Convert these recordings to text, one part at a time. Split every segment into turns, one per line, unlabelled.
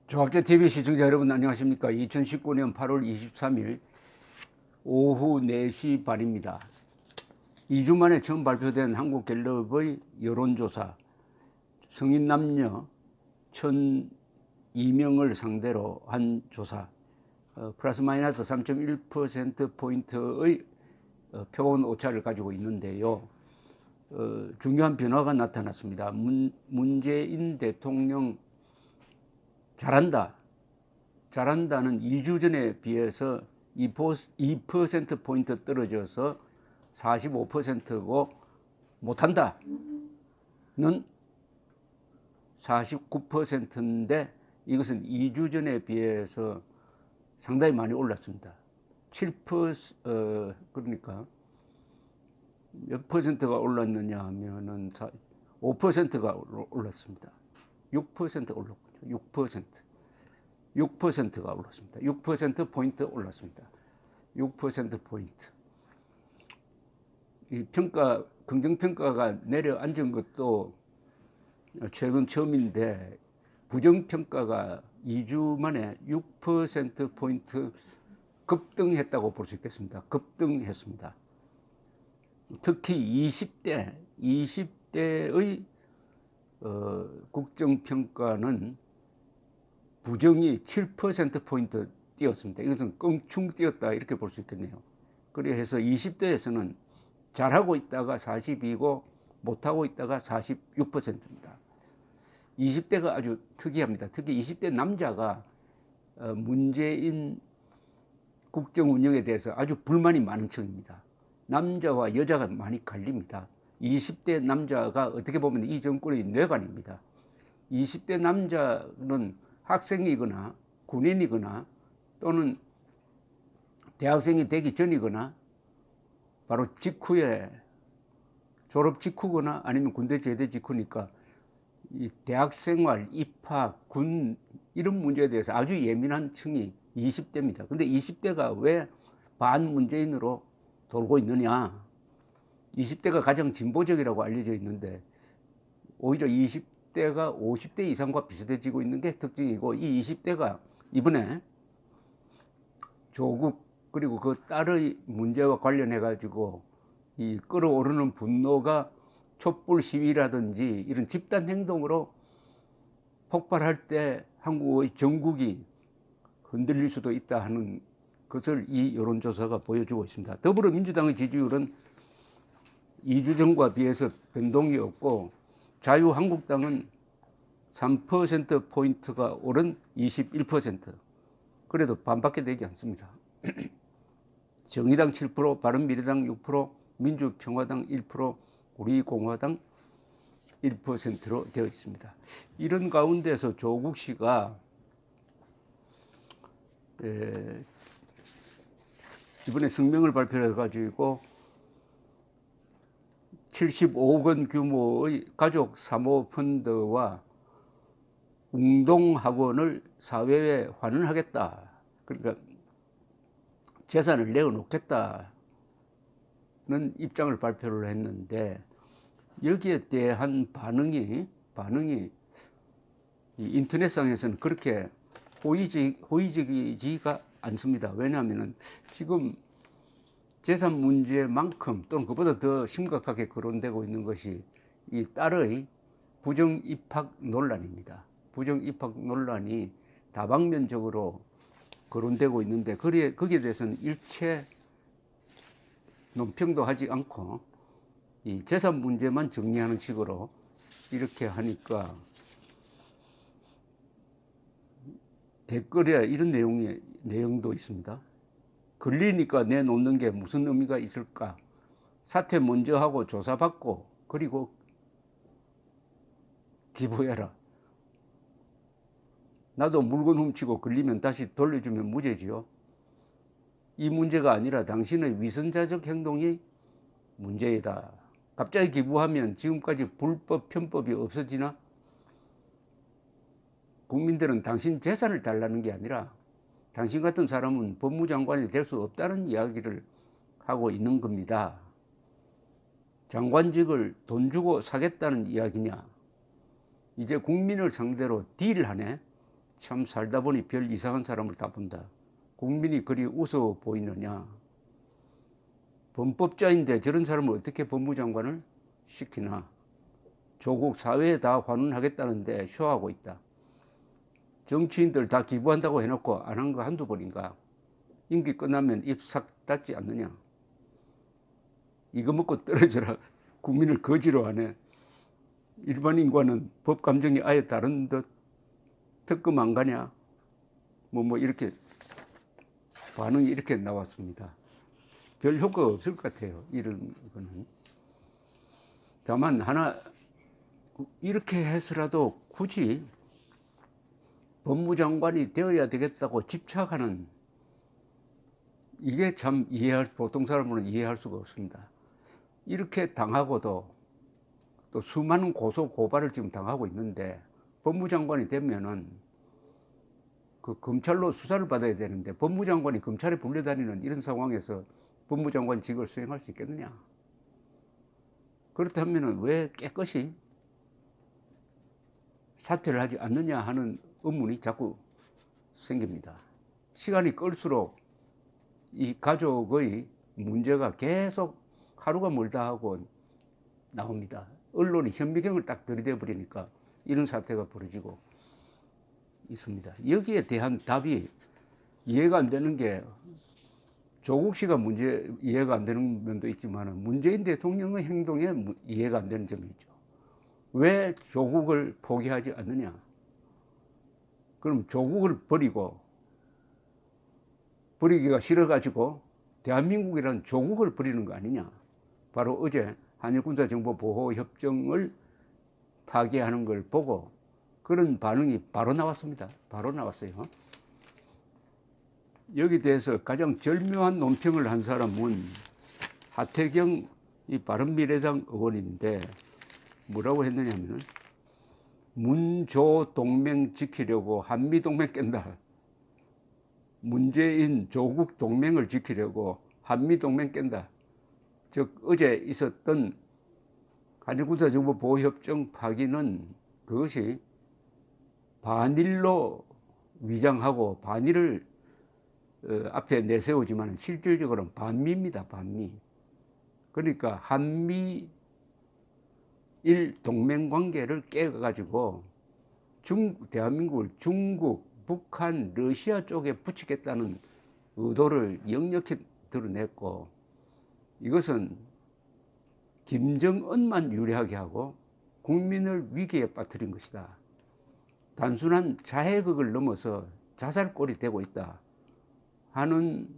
조합제TV 시청자 여러분 안녕하십니까. 2019년 8월 23일 오후 4시 반입니다. 2주 만에 처음 발표된 한국갤럽의 여론조사, 성인 남녀 1,002명을 상대로 한 조사, 플러스 마이너스 3.1%포인트의 표본 오차를 가지고 있는데요. 중요한 변화가 나타났습니다. 문재인 대통령 잘한다는 2주 전에 비해서 2%포인트 떨어져서 45%고 못한다는 49%인데 이것은 2주 전에 비해서 상당히 많이 올랐습니다. 7%, 몇 퍼센트가 올랐느냐 하면은 5%가 올랐습니다. 6% 올랐군요. 6%가 올랐습니다. 6%포인트 올랐습니다. 6%포인트. 이 긍정평가가 내려앉은 것도 최근 처음인데, 부정평가가 2주 만에 6%포인트 급등했다고 볼 수 있겠습니다. 급등했습니다. 특히 20대의 국정평가는 부정이 7%포인트 뛰었습니다. 이것은 껑충 뛰었다 이렇게 볼 수 있겠네요. 그래서 20대에서는 잘하고 있다가 42고 못하고 있다가 46%입니다. 20대가 아주 특이합니다. 특히 20대 남자가 문재인 국정 운영에 대해서 아주 불만이 많은 층입니다. 남자와 여자가 많이 갈립니다. 20대 남자가 어떻게 보면 이 정권의 뇌관입니다. 20대 남자는 학생이거나 군인이거나 또는 대학생이 되기 전이거나 바로 직후에 졸업 직후거나 아니면 군대 제대 직후니까 이 대학생활, 입학, 군 이런 문제에 대해서 아주 예민한 층이 20대입니다. 근데 20대가 왜 반문재인으로 돌고 있느냐? 20대가 가장 진보적이라고 알려져 있는데 오히려 20대가 50대 이상과 비슷해지고 있는 게 특징이고, 이 20대가 이번에 조국 그리고 그 딸의 문제와 관련해 가지고 이 끌어오르는 분노가 촛불 시위라든지 이런 집단 행동으로 폭발할 때 한국의 정국이 흔들릴 수도 있다 하는 것을 이 여론조사가 보여주고 있습니다. 더불어민주당의 지지율은 2주 전과 비해서 변동이 없고, 자유한국당은 3%포인트가 오른 21%, 그래도 반밖에 되지 않습니다. 정의당 7%, 바른미래당 6%, 민주평화당 1%, 우리공화당 1%로 되어 있습니다. 이런 가운데서 조국 씨가 이번에 성명을 발표해가지고 75억 원 규모의 가족 사모펀드와 웅동학원을 사회에 환원하겠다. 그러니까 재산을 내어놓겠다는 입장을 발표를 했는데, 여기에 대한 반응이 인터넷상에서는 그렇게 호의적이지가 않습니다. 왜냐하면 지금 재산 문제만큼 또는 그보다 더 심각하게 거론되고 있는 것이 이 딸의 부정 입학 논란입니다. 부정 입학 논란이 다방면적으로 거론되고 있는데, 거기에 대해서는 일체 논평도 하지 않고 이 재산 문제만 정리하는 식으로 이렇게 하니까 댓글에 이런 내용도 있습니다. 걸리니까 내놓는 게 무슨 의미가 있을까? 사퇴 먼저 하고 조사받고 그리고 기부해라. 나도 물건 훔치고 걸리면 다시 돌려주면 무죄지요. 이 문제가 아니라 당신의 위선자적 행동이 문제이다. 갑자기 기부하면 지금까지 불법 편법이 없어지나? 국민들은 당신 재산을 달라는 게 아니라 당신 같은 사람은 법무장관이 될 수 없다는 이야기를 하고 있는 겁니다. 장관직을 돈 주고 사겠다는 이야기냐? 이제 국민을 상대로 딜하네. 참 살다 보니 별 이상한 사람을 다 본다. 국민이 그리 웃어 보이느냐. 범법자인데 저런 사람을 어떻게 법무장관을 시키나. 조국 사회에 다 환원하겠다는데 쇼하고 있다. 정치인들 다 기부한다고 해놓고 안 한 거 한두 번인가. 임기 끝나면 입 싹 닫지 않느냐. 이거 먹고 떨어져라. 국민을 거지로 하네. 일반인과는 법 감정이 아예 다른 듯. 특검 안 가냐. 뭐 이렇게 반응이 이렇게 나왔습니다. 별 효과가 없을 것 같아요. 이런 거는. 다만 하나 이렇게 해서라도 굳이 법무장관이 되어야 되겠다고 집착하는, 이게 참 보통 사람으로는 이해할 수가 없습니다. 이렇게 당하고도 또 수많은 고소 고발을 지금 당하고 있는데 법무장관이 되면은 그 검찰로 수사를 받아야 되는데 법무장관이 검찰에 불려다니는 이런 상황에서 법무장관직을 수행할 수 있겠느냐. 그렇다면은 왜 깨끗이 사퇴를 하지 않느냐 하는 의문이 자꾸 생깁니다. 시간이 끌수록 이 가족의 문제가 계속 하루가 멀다 하고 나옵니다. 언론이 현미경을 딱 들이대 버리니까 이런 사태가 벌어지고 있습니다. 여기에 대한 답이 이해가 안 되는 게, 조국 씨가 이해가 안 되는 면도 있지만 문재인 대통령의 행동에 이해가 안 되는 점이 있죠. 왜 조국을 포기하지 않느냐. 그럼 조국을 버리기가 싫어가지고 대한민국이라는 조국을 버리는 거 아니냐. 바로 어제 한일군사정보보호협정을 파기하는 걸 보고 그런 반응이 바로 나왔습니다. 바로 나왔어요. 여기 대해서 가장 절묘한 논평을 한 사람은 하태경 이 바른미래당 의원인데 뭐라고 했느냐면, 문조 동맹 지키려고 한미 동맹 깬다. 문재인 조국 동맹을 지키려고 한미 동맹 깬다. 즉 어제 있었던 한일군사정보보호협정 파기는 그것이 반일로 위장하고 반일을 앞에 내세우지만 실질적으로는 반미입니다. 반미. 그러니까 한미일 동맹관계를 깨가지고 대한민국을 중국, 북한, 러시아 쪽에 붙이겠다는 의도를 역력히 드러냈고, 이것은 김정은만 유리하게 하고 국민을 위기에 빠뜨린 것이다. 단순한 자해극을 넘어서 자살골이 되고 있다 하는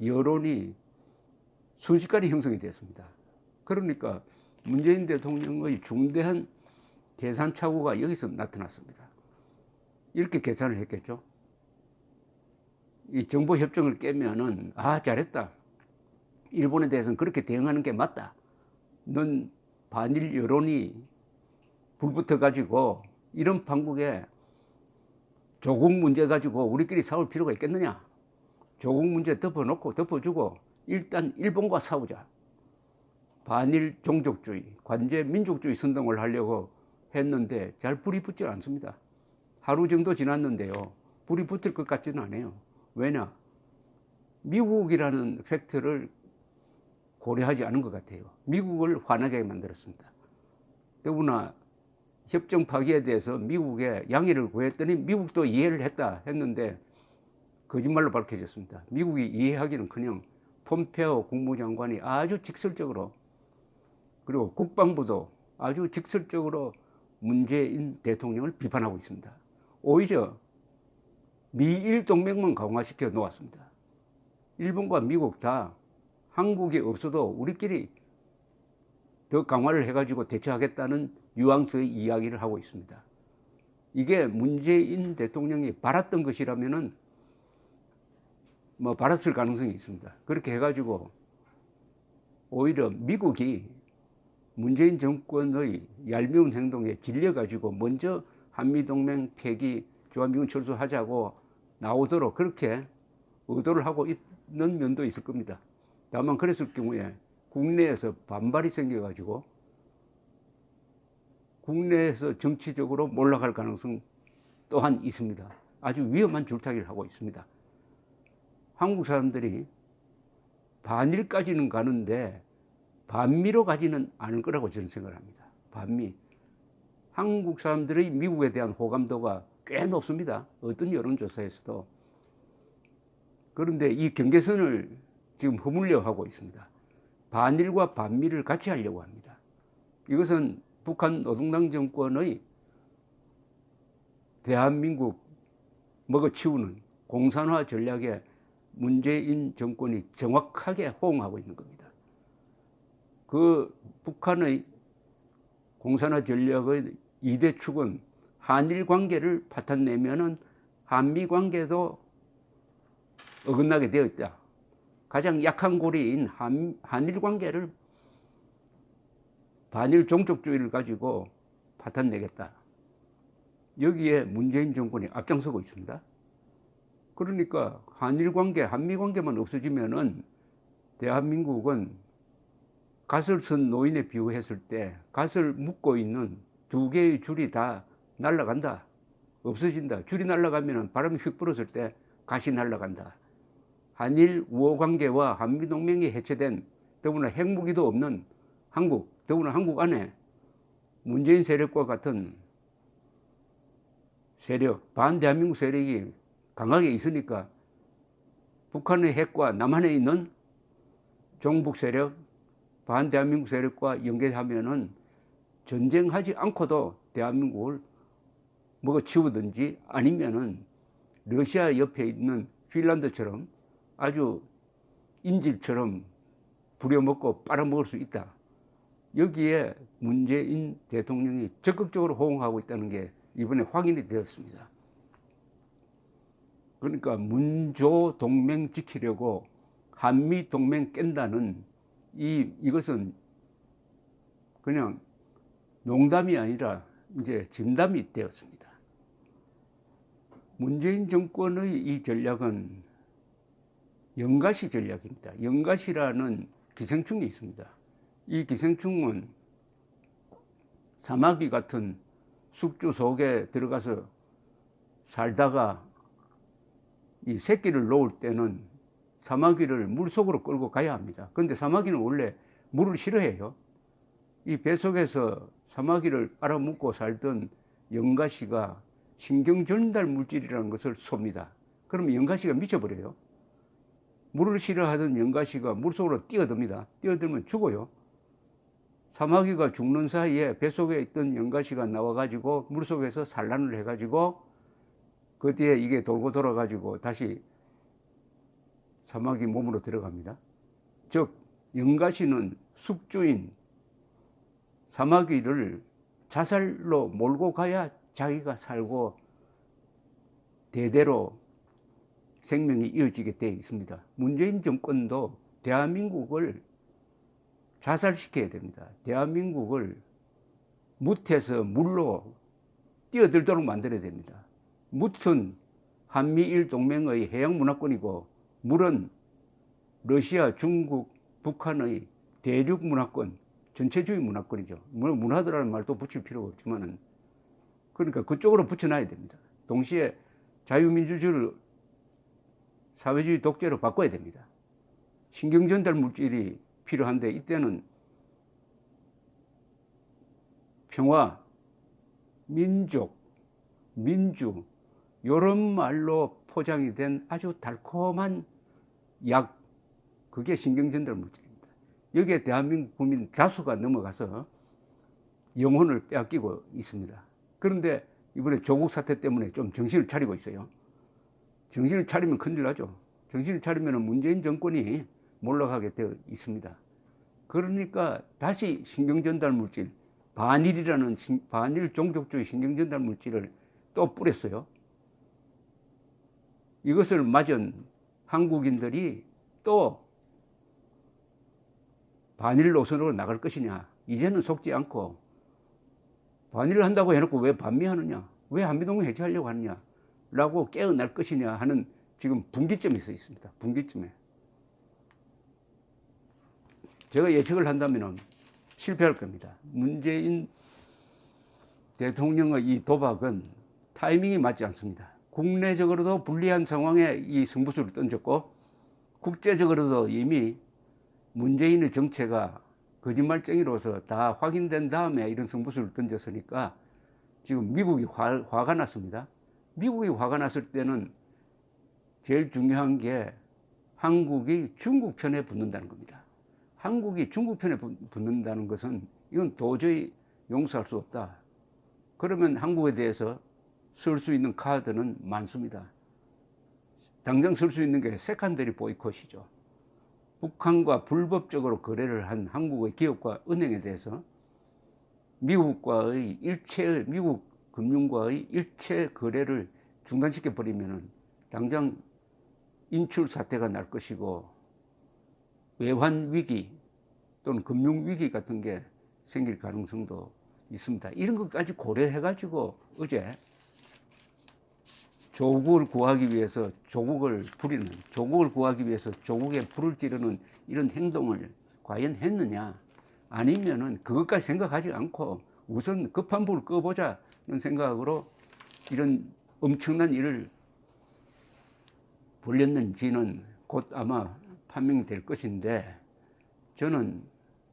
여론이 순식간에 형성이 됐습니다. 그러니까 문재인 대통령의 중대한 계산착오가 여기서 나타났습니다. 이렇게 계산을 했겠죠. 이 정보협정을 깨면은 잘했다. 일본에 대해서는 그렇게 대응하는 게 맞다. 넌 반일 여론이 불붙어 가지고 이런 판국에 조국 문제 가지고 우리끼리 싸울 필요가 있겠느냐. 조국 문제 덮어주고 일단 일본과 싸우자. 반일 종족주의, 관제 민족주의 선동을 하려고 했는데 잘 불이 붙지 않습니다. 하루 정도 지났는데요. 불이 붙을 것 같지는 않아요. 왜냐? 미국이라는 팩트를 고려하지 않은 것 같아요. 미국을 화나게 만들었습니다. 더구나 협정 파기에 대해서 미국에 양해를 구했더니 미국도 이해를 했는데 거짓말로 밝혀졌습니다. 미국이 이해하기는커녕 폼페오 국무장관이 아주 직설적으로, 그리고 국방부도 아주 직설적으로 문재인 대통령을 비판하고 있습니다. 오히려 미일 동맹만 강화시켜 놓았습니다. 일본과 미국 다 한국이 없어도 우리끼리 더 강화를 해가지고 대처하겠다는 뉘앙스의 이야기를 하고 있습니다. 이게 문재인 대통령이 바랐던 것이라면은 바랐을 가능성이 있습니다. 그렇게 해가지고 오히려 미국이 문재인 정권의 얄미운 행동에 질려가지고 먼저 한미동맹 폐기, 주한미군 철수하자고 나오도록 그렇게 의도를 하고 있는 면도 있을 겁니다. 다만 그랬을 경우에 국내에서 반발이 생겨가지고 국내에서 정치적으로 몰락할 가능성 또한 있습니다. 아주 위험한 줄타기를 하고 있습니다. 한국 사람들이 반일까지는 가는데 반미로 가지는 않을 거라고 저는 생각을 합니다. 반미. 한국 사람들의 미국에 대한 호감도가 꽤 높습니다. 어떤 여론조사에서도. 그런데 이 경계선을 지금 허물려 하고 있습니다. 반일과 반미를 같이 하려고 합니다. 이것은 북한 노동당 정권의 대한민국 먹어치우는 공산화 전략에 문재인 정권이 정확하게 호응하고 있는 겁니다. 그 북한의 공산화 전략의 2대 축은 한일 관계를 파탄내면은 한미 관계도 어긋나게 되어 있다. 가장 약한 고리인 한일 관계를 반일 종족주의를 가지고 파탄내겠다. 여기에 문재인 정권이 앞장서고 있습니다. 그러니까 한일 관계, 한미 관계만 없어지면은 대한민국은 갓을 쓴 노인에 비유했을 때 갓을 묶고 있는 두 개의 줄이 다 날아간다. 없어진다. 줄이 날아가면 바람이 휙 불었을 때 갓이 날아간다. 한일 우호 관계와 한미 동맹이 해체된 더구나 핵무기도 없는 한국, 더구나 한국 안에 문재인 세력과 같은 세력, 반대한민국 세력이 강하게 있으니까 북한의 핵과 남한에 있는 종북 세력, 반대한민국 세력과 연계하면은 전쟁하지 않고도 대한민국을 먹어치우든지 아니면은 러시아 옆에 있는 핀란드처럼 아주 인질처럼 부려먹고 빨아먹을 수 있다. 여기에 문재인 대통령이 적극적으로 호응하고 있다는 게 이번에 확인이 되었습니다. 그러니까 문조 동맹 지키려고 한미 동맹 깬다는 이것은 그냥 농담이 아니라 이제 진담이 되었습니다. 문재인 정권의 이 전략은 연가시 전략입니다. 연가시라는 기생충이 있습니다. 이 기생충은 사마귀 같은 숙주 속에 들어가서 살다가 이 새끼를 놓을 때는 사마귀를 물속으로 끌고 가야 합니다. 그런데 사마귀는 원래 물을 싫어해요. 이 뱃속에서 사마귀를 빨아먹고 살던 연가시가 신경전달 물질이라는 것을 쏩니다. 그러면 연가시가 미쳐버려요. 물을 싫어하던 연가시가 물속으로 뛰어듭니다. 뛰어들면 죽어요. 사마귀가 죽는 사이에 뱃속에 있던 연가시가 나와가지고 물속에서 산란을 해가지고 그 뒤에 이게 돌고 돌아가지고 다시 사마귀 몸으로 들어갑니다. 즉 연가시는 숙주인 사마귀를 자살로 몰고 가야 자기가 살고 대대로 생명이 이어지게 되어 있습니다. 문재인 정권도 대한민국을 자살시켜야 됩니다. 대한민국을 뭇에서 물로 뛰어들도록 만들어야 됩니다. 뭇은 한미일 동맹의 해양 문화권이고 물은 러시아, 중국, 북한의 대륙 문화권, 전체주의 문화권이죠. 문화도라는 말도 붙일 필요가 없지만은 그러니까 그쪽으로 붙여놔야 됩니다. 동시에 자유민주주의를 사회주의 독재로 바꿔야 됩니다. 신경전달 물질이 필요한데 이때는 평화, 민족, 민주 이런 말로 포장이 된 아주 달콤한 약, 그게 신경전달 물질입니다. 여기에 대한민국 국민 다수가 넘어가서 영혼을 빼앗기고 있습니다. 그런데 이번에 조국 사태 때문에 좀 정신을 차리고 있어요. 정신을 차리면 큰일 나죠. 정신을 차리면 문재인 정권이 몰락하게 되어 있습니다. 그러니까 다시 신경전달 물질, 반일이라는 반일 종족주의 신경전달 물질을 또 뿌렸어요. 이것을 맞은 한국인들이 또 반일 노선으로 나갈 것이냐. 이제는 속지 않고 반일을 한다고 해놓고 왜 반미하느냐. 왜 한미동맹 해체하려고 하느냐. 라고 깨어날 것이냐 하는 지금 분기점에 서 있습니다. 분기점에. 제가 예측을 한다면 실패할 겁니다. 문재인 대통령의 이 도박은 타이밍이 맞지 않습니다. 국내적으로도 불리한 상황에 이 승부수를 던졌고 국제적으로도 이미 문재인의 정체가 거짓말쟁이로서 다 확인된 다음에 이런 승부수를 던졌으니까 지금 미국이 화가 났습니다. 미국이 화가 났을 때는 제일 중요한 게 한국이 중국 편에 붙는다는 겁니다. 한국이 중국 편에 붙는다는 것은 이건 도저히 용서할 수 없다. 그러면 한국에 대해서 쓸 수 있는 카드는 많습니다. 당장 쓸 수 있는 게 세컨더리 보이콧이죠. 북한과 불법적으로 거래를 한 한국의 기업과 은행에 대해서 미국 금융과의 일체 거래를 중단시켜 버리면은 당장 인출 사태가 날 것이고 외환 위기 또는 금융 위기 같은 게 생길 가능성도 있습니다. 이런 것까지 고려해 가지고 어제 조국을 구하기 위해서 조국을 구하기 위해서 조국에 불을 지르는 이런 행동을 과연 했느냐, 아니면은 그것까지 생각하지 않고 우선 급한 불을 꺼보자 이런 생각으로 이런 엄청난 일을 벌였는지는 곧 아마 판명이 될 것인데, 저는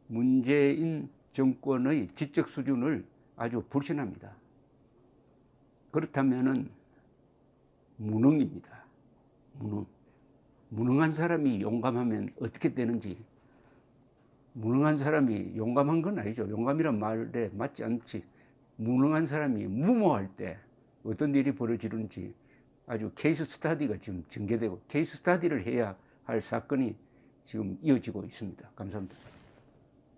문재인 정권의 지적 수준을 아주 불신합니다. 그렇다면은 무능입니다. 무능한 사람이 용감하면 어떻게 되는지, 무능한 사람이 용감한 건 아니죠. 용감이란 말에 맞지 않지. 무능한 사람이 무모할 때 어떤 일이 벌어지는지 아주 케이스 스터디가 지금 전개되고 케이스 스터디를 해야 할 사건이 지금 이어지고 있습니다. 감사합니다.